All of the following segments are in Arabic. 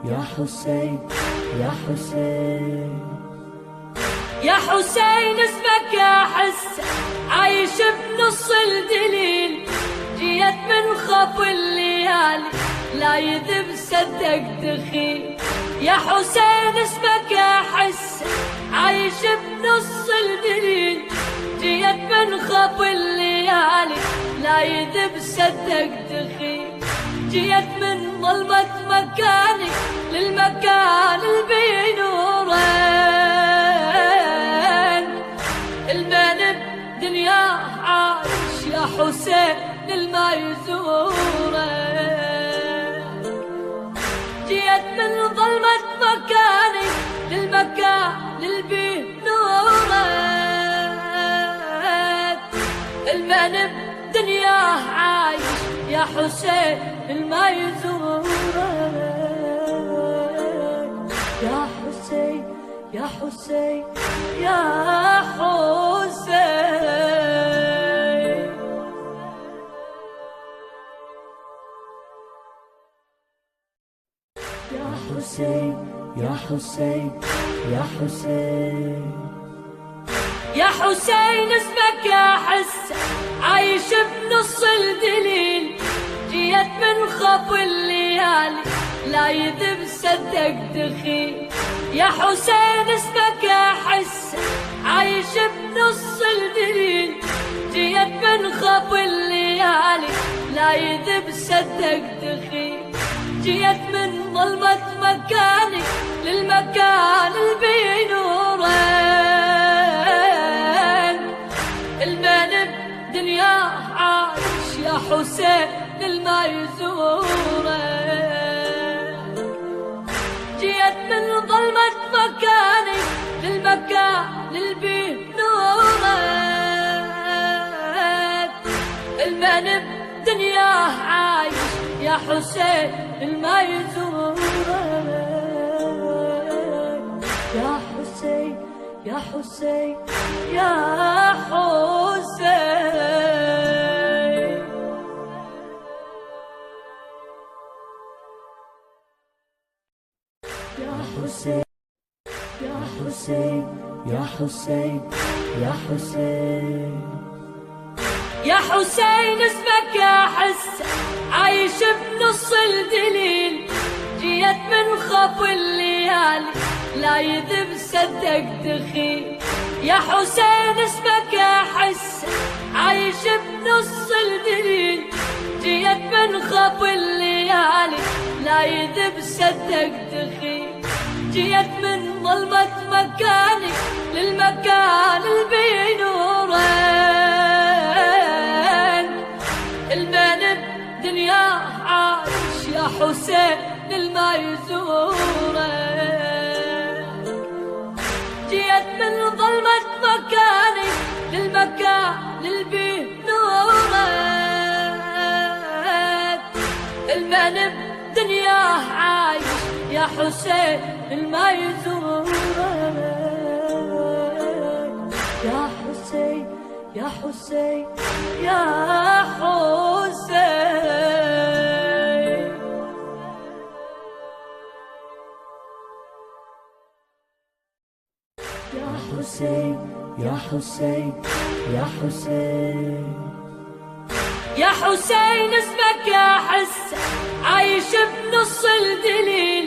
يا حسين يا حسين يا حسين اسمك احس عايش بنص الدليل، جيت من خف الليالي لا يذب صدق دخيل. يا حسين اسمك احس عايش بنص الدليل، جيت من خف الليالي لا يذب صدق دخيل. جيت من ظلمة مكاني للمكان اللي نورين، المن بدنياه عايش يا حسين للما يزورين. جيت من ظلمة مكاني للمكان اللي نورين، المن بدنياه عايش يا حسين الما يزورك. يا حسين يا حسين يا حسين. يا حسين يا حسين يا حسين يا حسين اسمك احس عايش بنص الدليل، جيت من خف الليالي لا يذب صدق دخيل. يا حسين اسمك احس عايش بنص الدليل، جيت من خف الليالي لا يذب صدق دخيل. جيت من ظلمة مكاني للمكان اللي نورين، المن بدنياه عايش يا حسين للما يزورين. جيت من ظلمة مكاني للمكان اللي نورين، المن بدنياه عايش يا حسين للما يزورين. يا حسين يا حسين يا حسين. يا حسين يا حسين يا حسين يا حسين يا حسين اسمك احس عايش بنص الدليل، جيت من خف الليالي لا يذب صدق دخيل. يا حسين اسمك احس عايش بنص الدليل، جيت من خف الليالي لا يذب صدق دخيل. جيت من ظلمة مكاني للمكان اللي نورين، المن بدنياه عايش يا حسين للما يزورين. جيت من ظلمة مكاني للمكان اللي نورين، المن بدنياه عايش يا حسين للما يزورين. يا حسين يا حسين يا حسين. يا حسين يا حسين يا حسين يا حسين اسمك احس عايش بنص الدليل،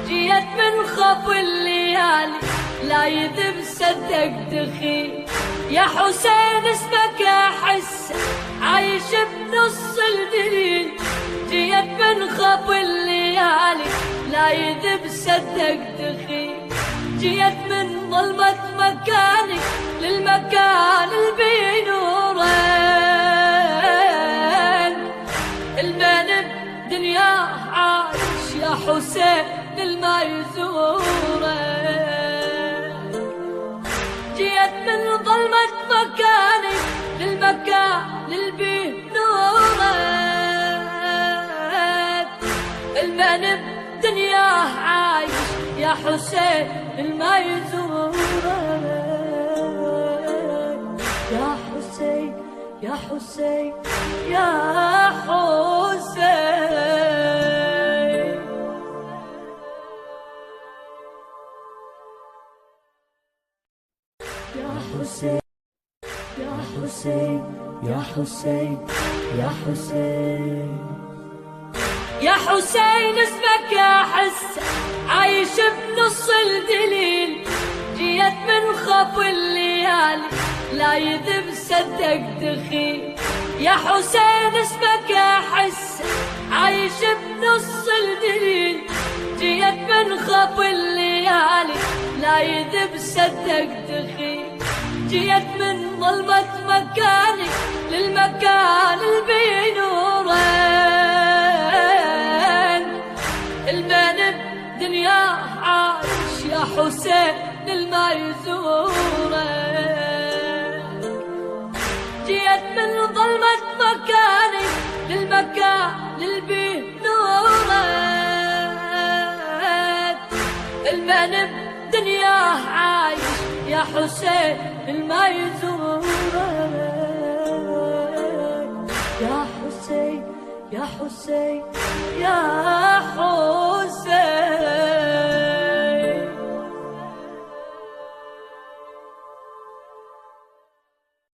جيت من خف الليالي لا يذب صدق دخيل. يا حسين اسمك احس عايش بنص الدليل، جيت من خف الليالي لا يذب صدق دخيل. جيت من ظلمة مكاني للمكان اللي نورين، المن بدنياه عايش يا حسين للما يزورين. جيت من ظلمة مكاني للمكان اللي نورين، المن بدنياه عايش يا حسين للما يزورين. يا حسين يا حسين يا حسين. حسين يا حسين يا حسين يا حسين يا حسين اسمك احس عايش بنص الدليل، جيت من خف الليالي لا يذب صدق دخيل. يا حسين اسمك احس عايش بنص الدليل، جيت من خف الليالي لا يذب صدق دخيل. جيت من ظلمة مكاني للمكان اللي بنورين، البين بدنياه عايش يا حسين للما يزورين. جيت من ظلمة مكاني للمكان اللي بنورين، البين بدنياه عايش يا حسين للما يزورين. يا حسين يا حسين يا حسين